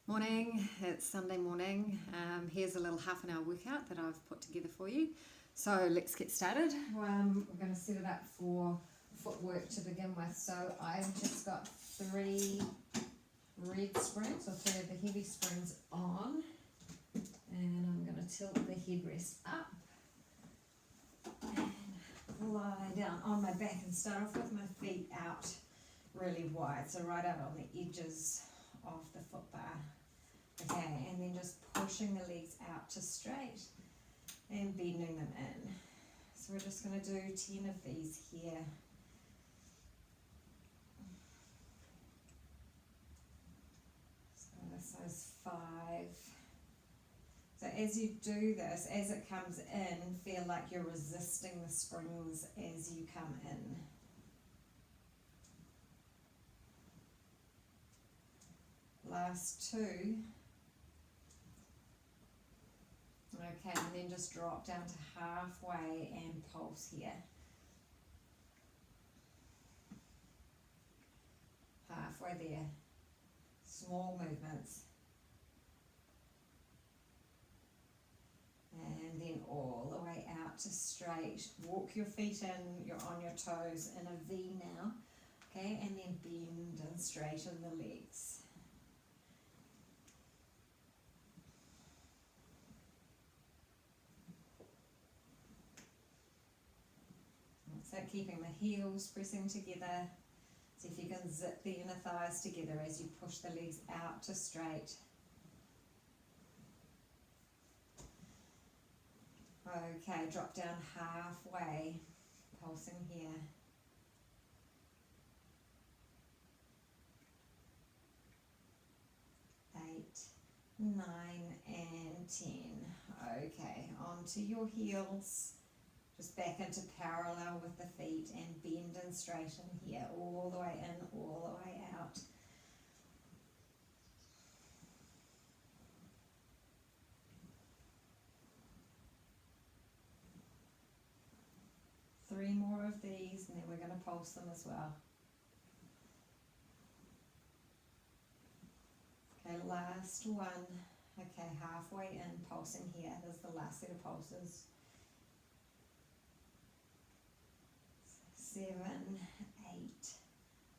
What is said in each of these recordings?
Morning, it's Sunday morning. Here's a little half an hour workout that I've put together for you. So let's get started. We're going to set it up for footwork to begin with. So I've just got 3 red springs, or 3 of the heavy springs on, and I'm going to tilt the headrest up and lie down on my back and start off with my feet out really wide, so right out on the edges of the foot bar. Okay, and then just pushing the legs out to straight and bending them in. So we're just going to do 10 of these here. So this is 5. So as you do this, as it comes in, feel like you're resisting the springs as you come in. Last 2. Okay, and then just drop down to halfway and pulse here. Halfway there. Small movements. And then all the way out to straight. Walk your feet in, you're on your toes in a V now. Okay, and then bend and straighten the legs. So keeping the heels pressing together. See if you can zip the inner thighs together as you push the legs out to straight. Okay, drop down halfway, pulsing here. 8, 9, and 10. Okay, onto your heels. Just back into parallel with the feet and bend and straighten here, all the way in, all the way out. Three more of these, and then we're going to pulse them as well. Okay, last one. Okay, halfway in, pulsing here. This is the last set of pulses. 7, 8,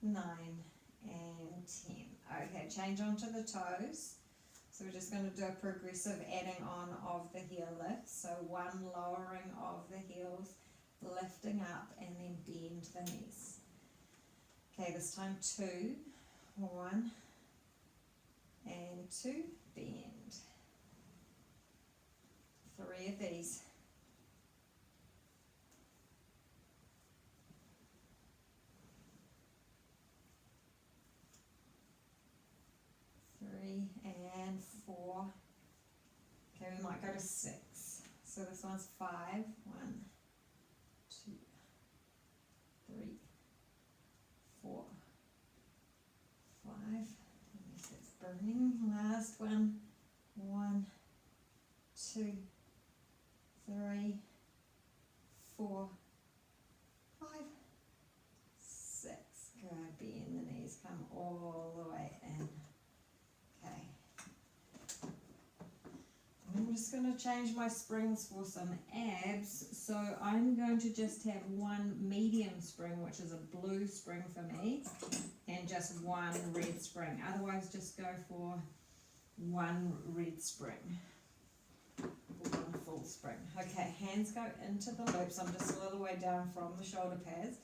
9, and 10. Okay, change onto the toes. So we're just going to do a progressive adding on of the heel lift. So 1 lowering of the heels, lifting up, and then bend the knees. Okay, this time 2. 1 and 2, bend. 3 of these. 3 and 4. Okay, we might go to 6. So this one's 5. 1, 2, 3, 4, 5. Unless it's burning. Last one. 1, 2, 3, 4, 5, 6. Good. Bend the knees. Come all the way in. I'm just going to change my springs for some abs, so I'm going to just have 1 medium spring, which is a blue spring for me, and just 1 red spring. Otherwise, just go for 1 red spring, or 1 full spring. Okay, hands go into the loops. I'm just a little way down from the shoulder pads.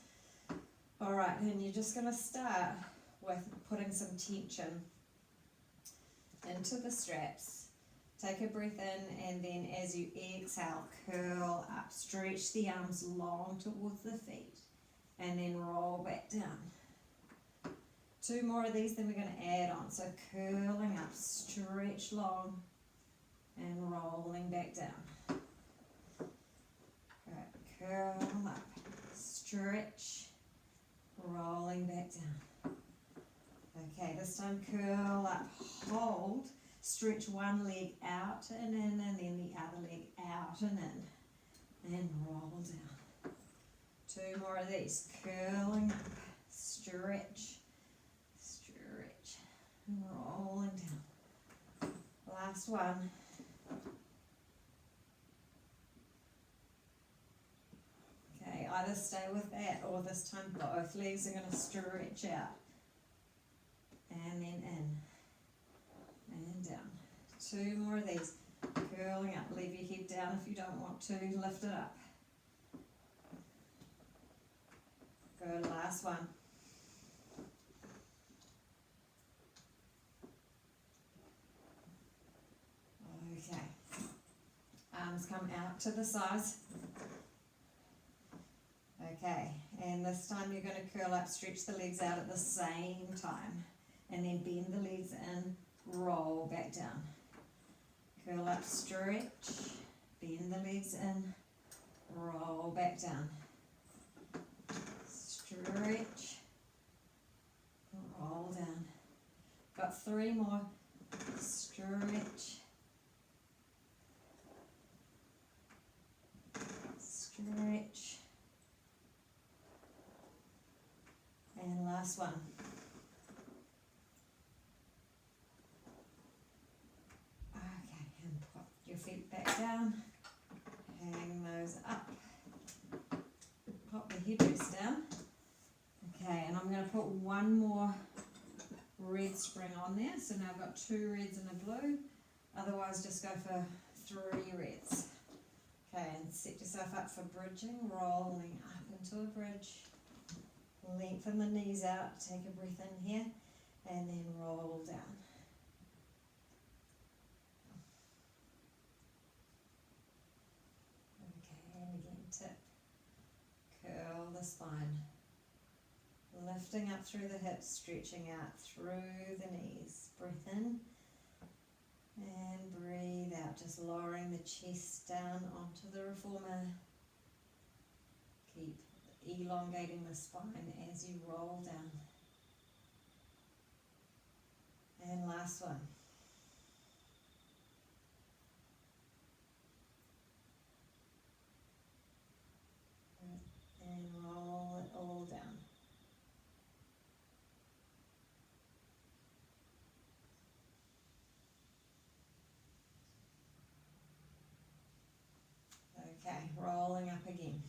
Alright, and you're just going to start with putting some tension into the straps. Take a breath in, and then as you exhale, curl up. Stretch the arms long towards the feet, and then roll back down. 2 more of these, then we're going to add on. So curling up, stretch long, and rolling back down. Alright, curl up, stretch, rolling back down. Okay, this time curl up, hold. Stretch one leg out and in, and then the other leg out and in, and roll down. 2 more of these, curling up, stretch, stretch, and rolling down. last one. Okay, either stay with that or this time both legs are going to stretch out. And then in. And down. 2 more of these. Curling up. Leave your head down if you don't want to. Lift it up. Good, last one. Okay. Arms come out to the sides. Okay, and this time you're going to curl up, stretch the legs out at the same time. And then bend the legs in, roll back down. Curl up, stretch, bend the legs in, roll back down. Stretch, roll down. Got 3 more. Stretch, stretch, and last one. Okay, and put your feet back down, hang those up, pop the headrest down. Okay, and I'm going to put 1 more red spring on there, so now I've got 2 reds and a blue, otherwise just go for 3 reds. Okay, and set yourself up for bridging, rolling up into a bridge. Lengthen the knees out, take a breath in here, and then roll down. Okay, and again, tip. Curl the spine. Lifting up through the hips, stretching out through the knees. Breath in. And breathe out, just lowering the chest down onto the reformer. Keep elongating the spine as you roll down. And last one. And roll it all down. Okay, rolling up again.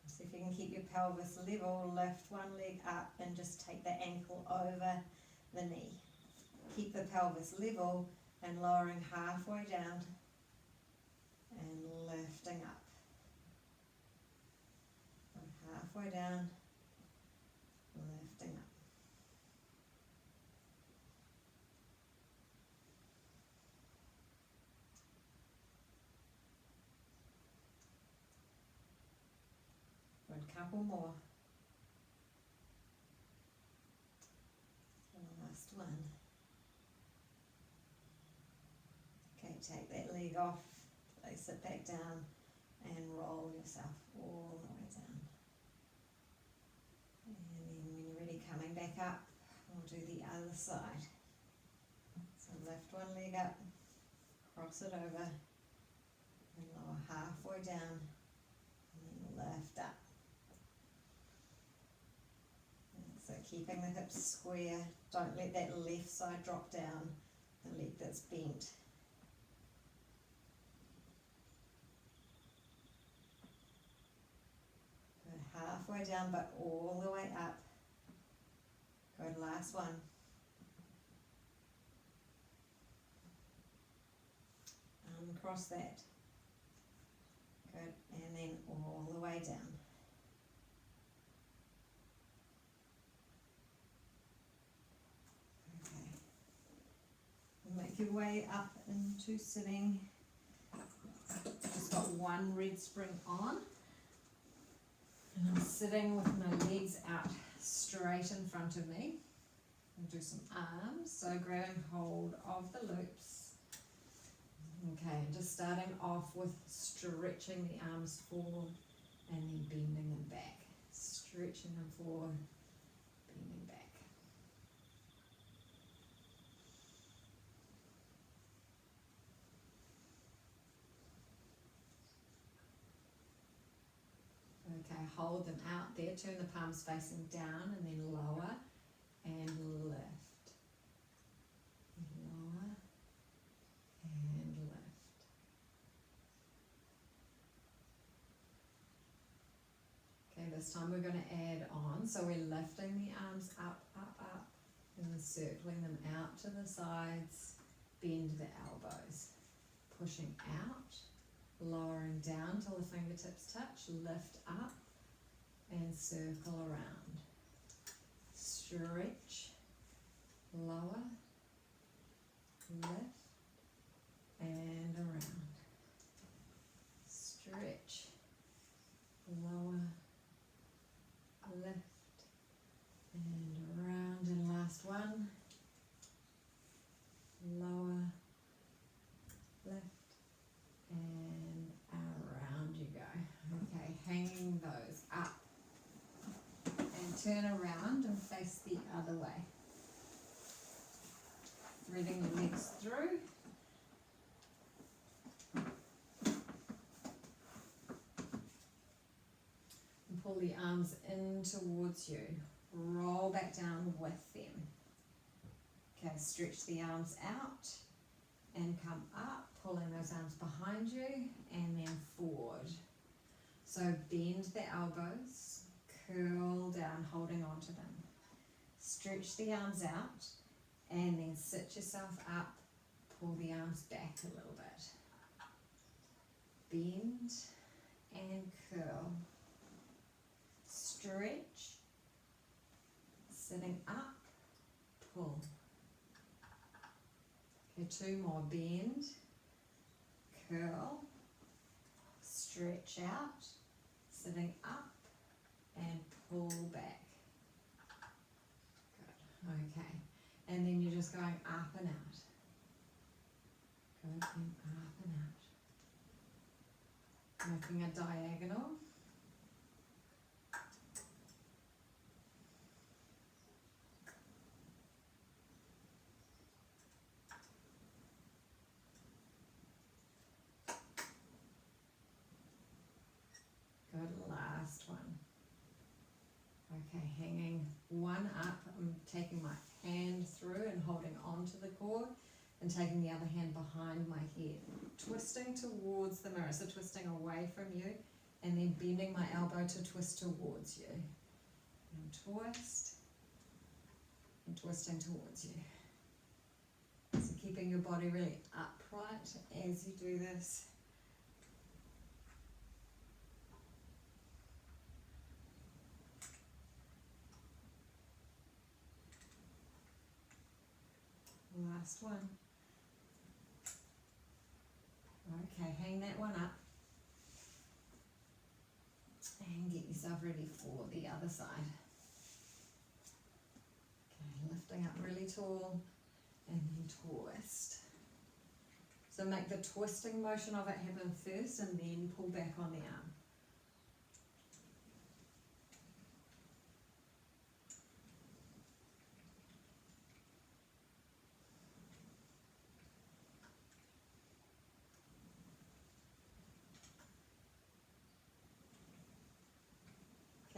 See if you can keep your pelvis level, lift one leg up and just take the ankle over the knee. Keep the pelvis level and lowering halfway down and lifting up. Halfway down, lifting up. Good, couple more. And last one. Okay, take that leg off, place it back down and roll yourself all the way down. And then when you're ready, coming back up, we'll do the other side. So lift one leg up, cross it over, and lower halfway down, and then lift up. And so keeping the hips square, don't let that left side drop down, the leg that's bent. Good, halfway down but all the way up. Good, last one. Uncross that. Good, and then all the way down. Okay. Make your way up into sitting. Just got 1 red spring on. And I'm sitting with my legs out straight in front of me. I'll do some arms, so grabbing hold of the loops. Okay, and just starting off with stretching the arms forward and then bending them back. Stretching them forward, bending back. Okay, hold them out there, turn the palms facing down and then lower and lift. this time we're going to add on. So we're lifting the arms up, and then circling them out to the sides, bend the elbows, pushing out, lowering down till the fingertips touch, lift up and circle around. Stretch, lower, lift and around. Stretch, lower, lift and around, and last one, lower, lift and around you go. Okay, hanging those up and turn around and face the other way. Threading your legs through. And pull the arms in towards you. Roll back down with them. Okay, stretch the arms out and come up, pulling those arms behind you and then forward. So bend the elbows, curl down, holding on to them. Stretch the arms out and then sit yourself up, pull the arms back a little bit. Bend and curl. Stretch, sitting up, pull. Okay, two more. Bend, curl, stretch out, sitting up and pull back. Good. Okay. And then you're just going up and out. Good, and up and out. Making a diagonal. Good, last one. Okay, hanging one up. I'm taking my hand through and holding on to the cord and taking the other hand behind my head. Twisting towards the mirror, so twisting away from you and then bending my elbow to twist towards you. And twist and twisting towards you. So keeping your body really upright as you do this. Last one. Okay, hang that one up and get yourself ready for the other side. Okay, lifting up really tall and then twist. So make the twisting motion of it happen first and then pull back on the arm.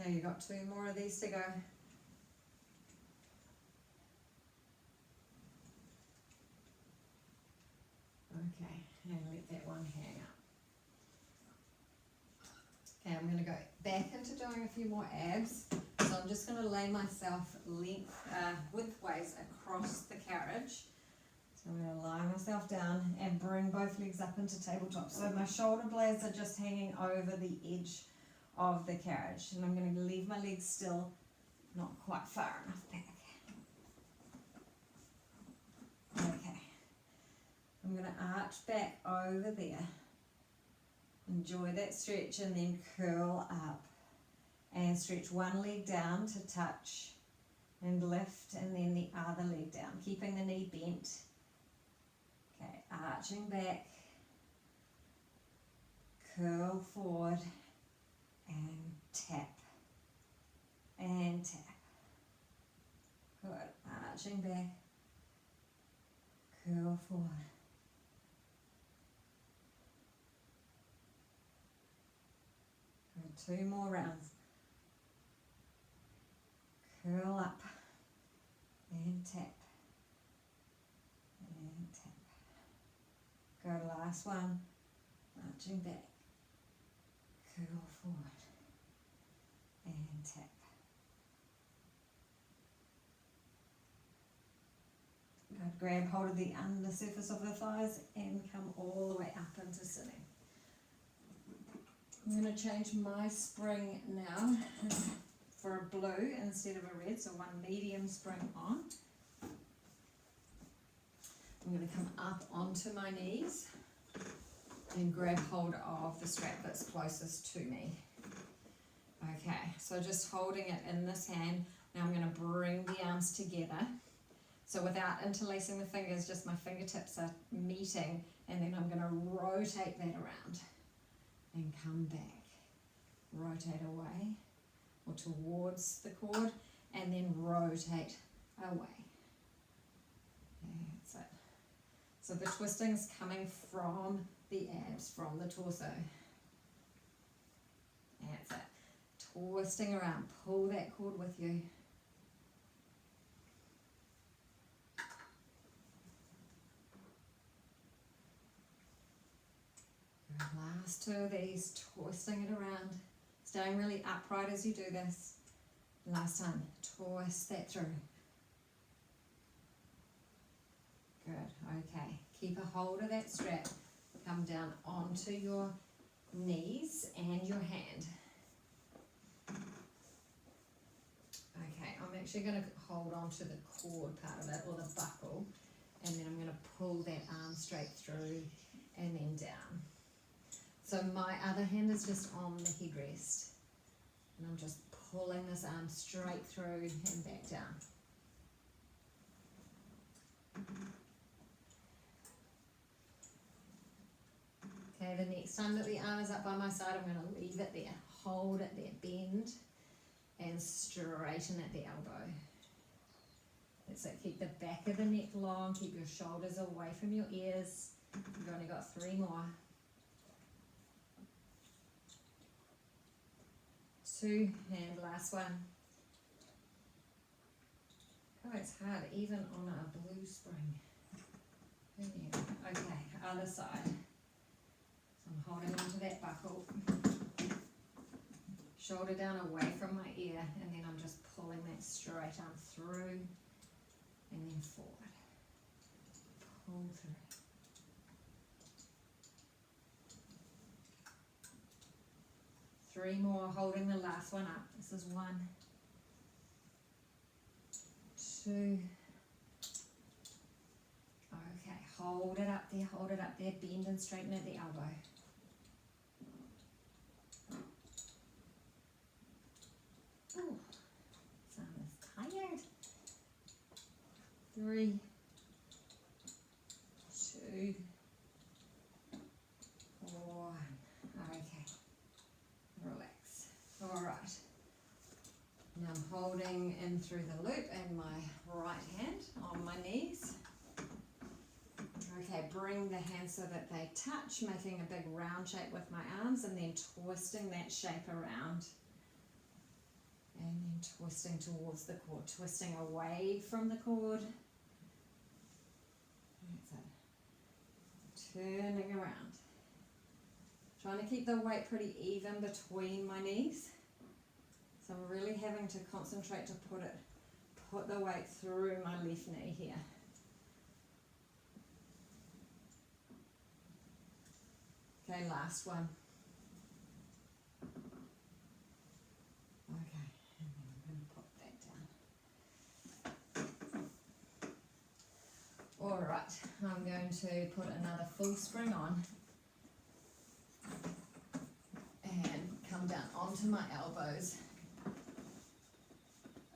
Okay, you've got two more of these to go. Okay, and let that one hang up. Okay, I'm going to go back into doing a few more abs. So I'm just going to lay myself widthways across the carriage. So I'm going to lie myself down and bring both legs up into tabletop. So my shoulder blades are just hanging over the edge of the carriage. And I'm going to leave my legs still, not quite far enough back. Okay. I'm going to arch back over there. Enjoy that stretch and then curl up. And stretch one leg down to touch and lift, and then the other leg down, keeping the knee bent. Okay, arching back, curl forward and tap and tap. Good, arching back, curl forward. Good, two more rounds. Curl up and tap and tap. Go last one, arching back, curl forward and and tap. Good. Grab hold of the under surface of the thighs and come all the way up into sitting. I'm going to change my spring now for a blue instead of a red, so one medium spring on. I'm going to come up onto my knees and grab hold of the strap that's closest to me. Okay, so just holding it in this hand, now I'm going to bring the arms together. So without interlacing the fingers, just my fingertips are meeting, and then I'm going to rotate that around and come back. Rotate away or towards the cord, and then rotate away. That's it. So the twisting is coming from the abs, from the torso. That's it. Twisting around, pull that cord with you. Last two of these, twisting it around, staying really upright as you do this. Last time, twist that through. Good, okay. Keep a hold of that strap. Come down onto your knees and your hand. Okay, I'm actually going to hold on to the cord part of it, or the buckle, and then I'm going to pull that arm straight through and then down. So my other hand is just on the headrest, and I'm just pulling this arm straight through and back down. Okay, the next time that the arm is up by my side, I'm going to leave it there, hold it there, bend, and straighten at the elbow. That's it, keep the back of the neck long, keep your shoulders away from your ears. You've only got 3 more. 2, and last one. Oh, it's hard, even on a blue spring. Who knew? Okay, other side. So I'm holding onto that buckle. Shoulder down away from my ear, and then I'm just pulling that straight arm through and then forward. Pull through. Three more, holding the last one up. This is 1, 2. Okay, hold it up there, bend and straighten at the elbow. Ooh, some is tired. 3, 2, 1. Okay. Relax. All right. Now I'm holding in through the loop and my right hand on my knees. Okay, bring the hands so that they touch, making a big round shape with my arms, and then twisting that shape around. And then twisting towards the cord, twisting away from the cord. That's it. Turning around. Trying to keep the weight pretty even between my knees. So I'm really having to concentrate to put the weight through my left knee here. Okay, last one. Okay, and then I'm going to put that down. Alright, I'm going to put another full spring on. And come down onto my elbows.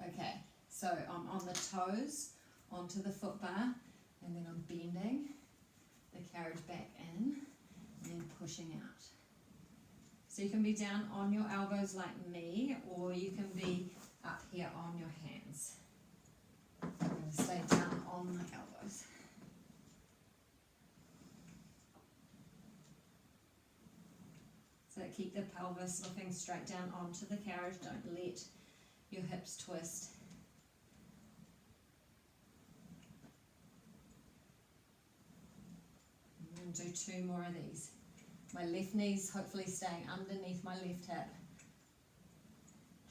Okay, so I'm on the toes, onto the foot bar, and then I'm bending the carriage back in and pushing out. So you can be down on your elbows like me, or you can be up here on your hands. I'm going to stay down on my elbows. So keep the pelvis looking straight down onto the carriage. Don't let your hips twist. I'm going to do 2 more of these. My left knee's hopefully staying underneath my left hip.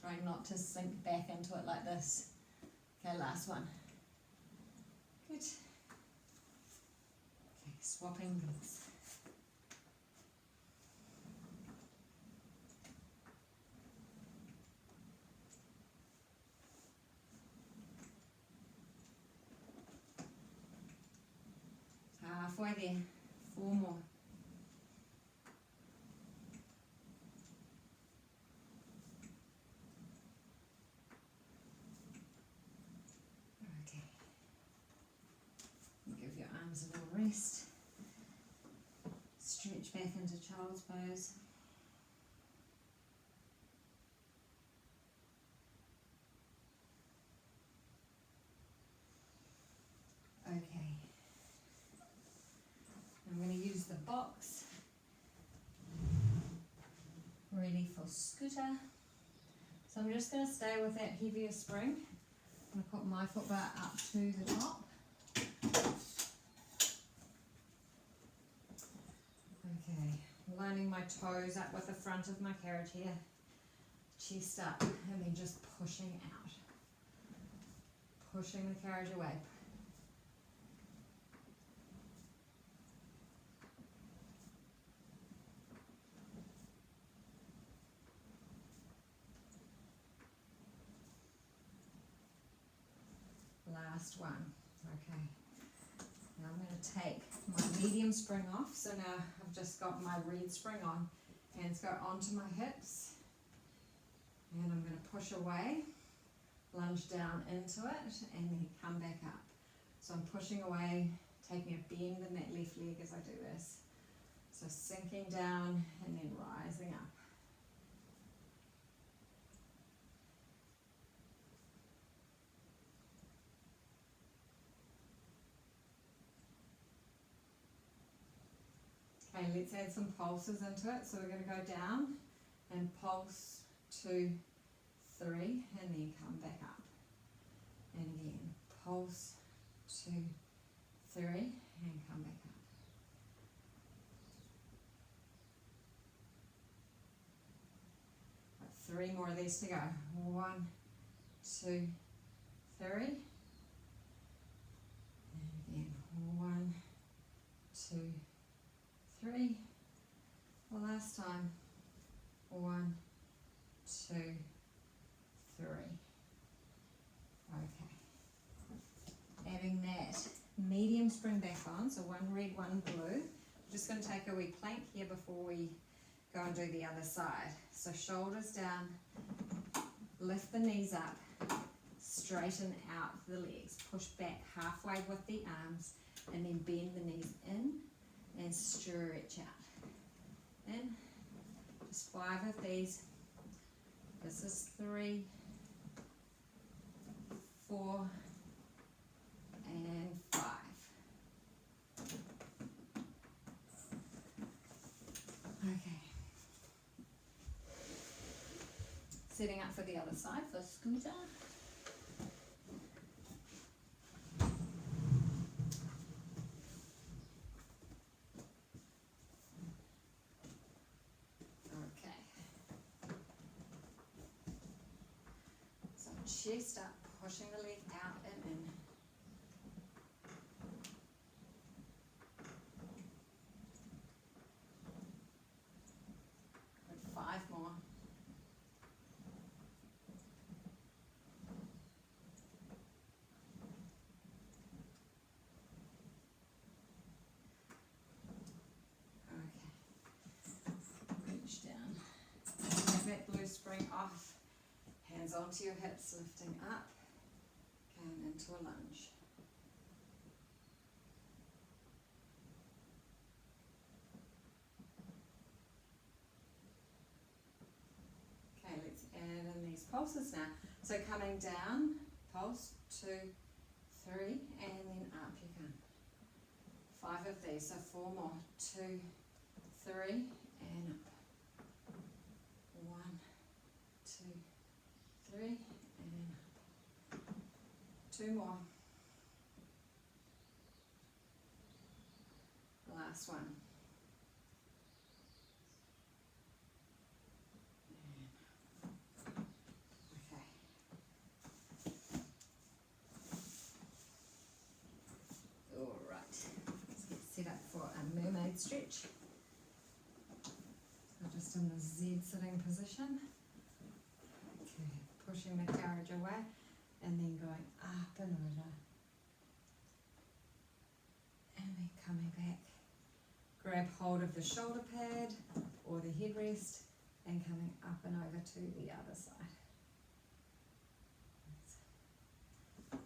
Try not to sink back into it like this. Okay, last one. Good. Okay, swapping legs. Halfway there. 4 more. Okay. Give your arms a little rest. Stretch back into child's pose. Okay. I'm going to use the box ready for scooter. So I'm just going to stay with that heavier spring. I'm going to put my foot bar up to the top. Okay, lining my toes up with the front of my carriage here. Chest up and then just pushing out. Pushing the carriage away. Last one. Okay. Now I'm going to take my medium spring off. So now I've just got my red spring on. Hands go onto my hips. And I'm going to push away, lunge down into it, and then come back up. So I'm pushing away, taking a bend in that left leg as I do this. So sinking down and then rising up. Okay, let's add some pulses into it. So we're going to go down and pulse 2, 3, and then come back up. And again, pulse 2, 3, and come back up. Got 3 more of these to go. 1, 2, 3. And again, 1, 2, 3. The last time. 1, 2, 3. Okay. Adding that medium spring back on, so 1 red, 1 blue. I'm just going to take a wee plank here before we go and do the other side. So shoulders down, lift the knees up, straighten out the legs, push back halfway with the arms, and then bend the knees in and stretch out. In. Just 5 of these. This is 3, 4, and 5. Okay. Setting up for the other side for scooter. Chest up, pushing the leg out and in. Good, 5 more. Okay. Reach down. Take that blue spring off. Hands onto your hips, lifting up, and into a lunge. Okay, let's add in these pulses now. So coming down, pulse, 2, 3, and then up you come. 5 of these, so 4 more. 2, 3, and up. 1, 2, 3, and up. 2 more. The last one. Z stretch. So just in the Z sitting position. Okay, pushing the carriage away and then going up and over. And then coming back. Grab hold of the shoulder pad or the headrest and coming up and over to the other side. And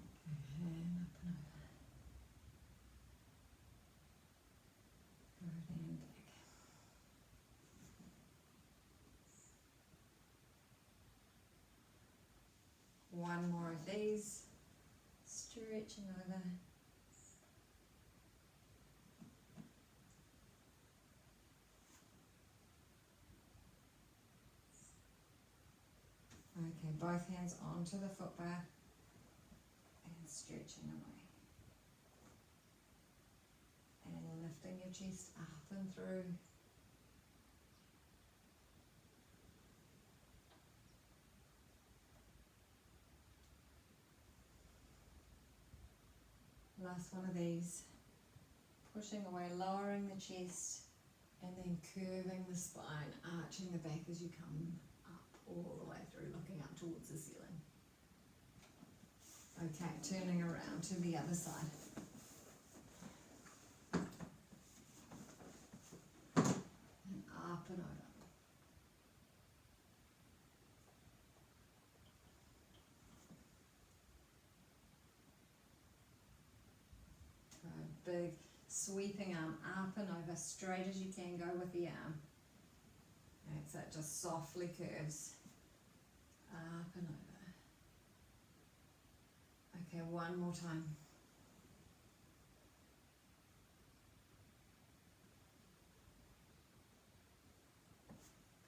up and over. Good and back. One more of these. Stretching over. Okay, both hands onto the foot bar and stretching away. And lifting your chest up and through. Last one of these. Pushing away, lowering the chest, and then curving the spine, arching the back as you come up all the way through, looking up towards the ceiling. Okay, turning around to the other side. And up and over. Good, big sweeping arm up and over, straight as you can, go with the arm. That's it, just softly curves. Up and over. Okay, one more time.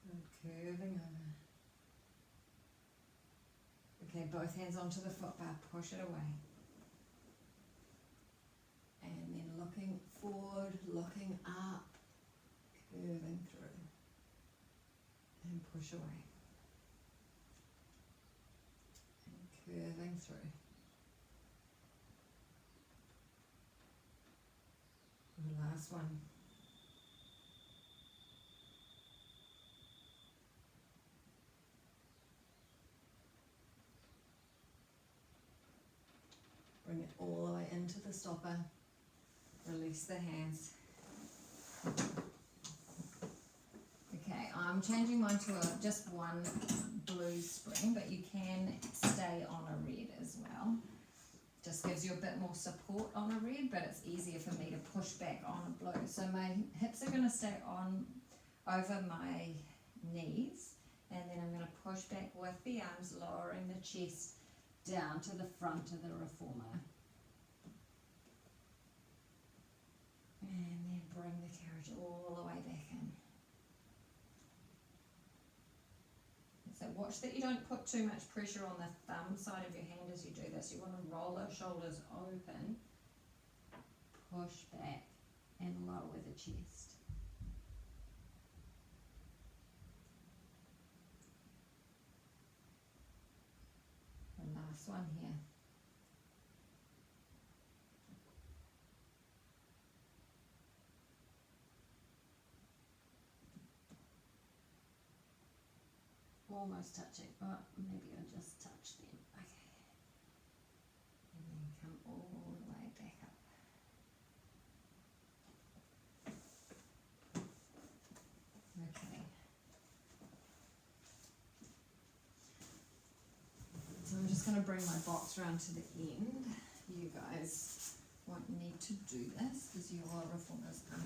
Good, curving over. Okay, both hands onto the foot bar, push it away. And then looking forward, looking up, curving through. And push away. And curving through. The last one. Bring it all the way into the stopper. Release the hands. Okay, I'm changing mine to just one blue spring, but you can stay on a red as well. Just gives you a bit more support on a red, but it's easier for me to push back on a blue. So my hips are going to stay on over my knees, and then I'm going to push back with the arms, lowering the chest down to the front of the reformer. And then bring the carriage all the way back in. So watch that you don't put too much pressure on the thumb side of your hand as you do this. You want to roll those shoulders open, push back, and lower the chest. The last one here. Almost touching, but maybe I'll just touch them. Okay. And then come all the way back up. Okay. So I'm just going to bring my box around to the end. You guys won't need to do this because your reformers are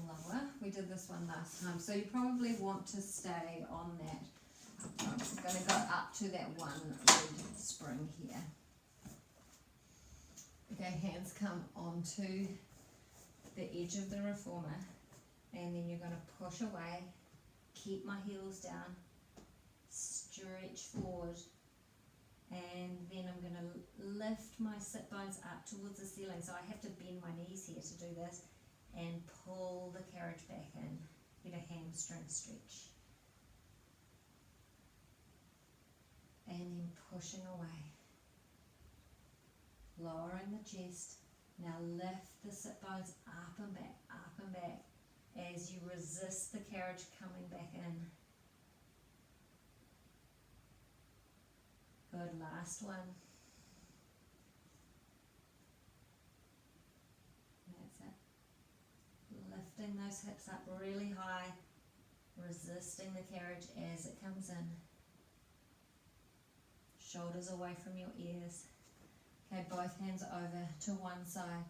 lower. We did this one last time, so you probably want to stay on that. I'm going to go up to that one red spring here. Okay, hands come onto the edge of the reformer, and then you're going to push away, keep my heels down, stretch forward, and then I'm going to lift my sit bones up towards the ceiling. So I have to bend my knees here to do this, and pull the carriage back in, get a hamstring stretch. And then pushing away, lowering the chest, Now lift the sit bones up and back as you resist the carriage coming back in. Good, last one. That's it. Lifting those hips up really high, resisting the carriage as it comes in. Shoulders away from your ears. Okay, both hands over to one side.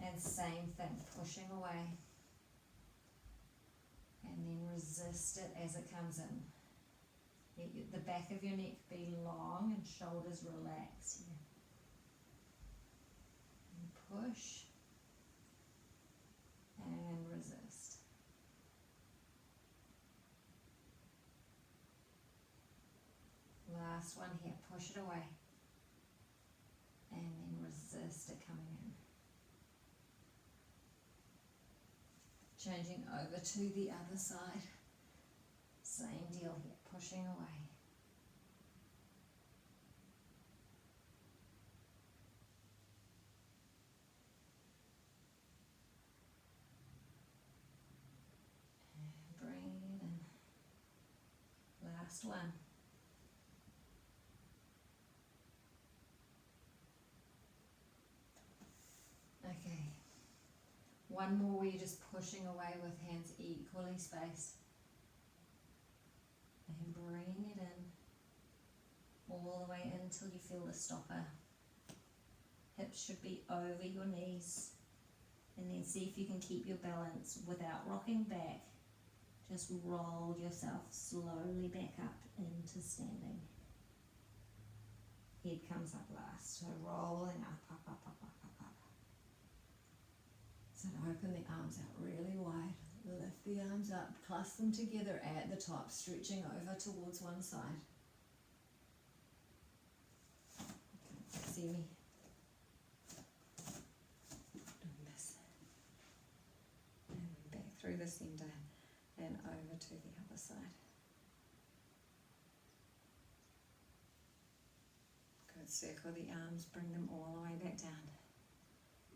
And same thing, pushing away. And then resist it as it comes in. Let the back of your neck be long and shoulders relax here. And push. And resist. Last one here, push it away. And then resist it coming in. Changing over to the other side. Same deal here, pushing away. And bring it in. Last one. Okay. One more where you're just pushing away with hands equally spaced. And bring it in. All the way in until you feel the stopper. Hips should be over your knees. And then see if you can keep your balance without rocking back. Just roll yourself slowly back up into standing. Head comes up last. So rolling up. So open the arms out really wide. Lift the arms up. Clasp them together at the top. Stretching over towards one side. See me? Doing this. And back through the centre. And over to the other side. Good, circle the arms, bring them all the way back down.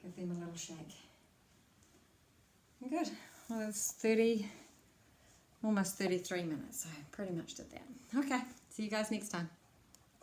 Give them a little shake. Good, well it's almost 33 minutes, so pretty much did that. Okay, see you guys next time.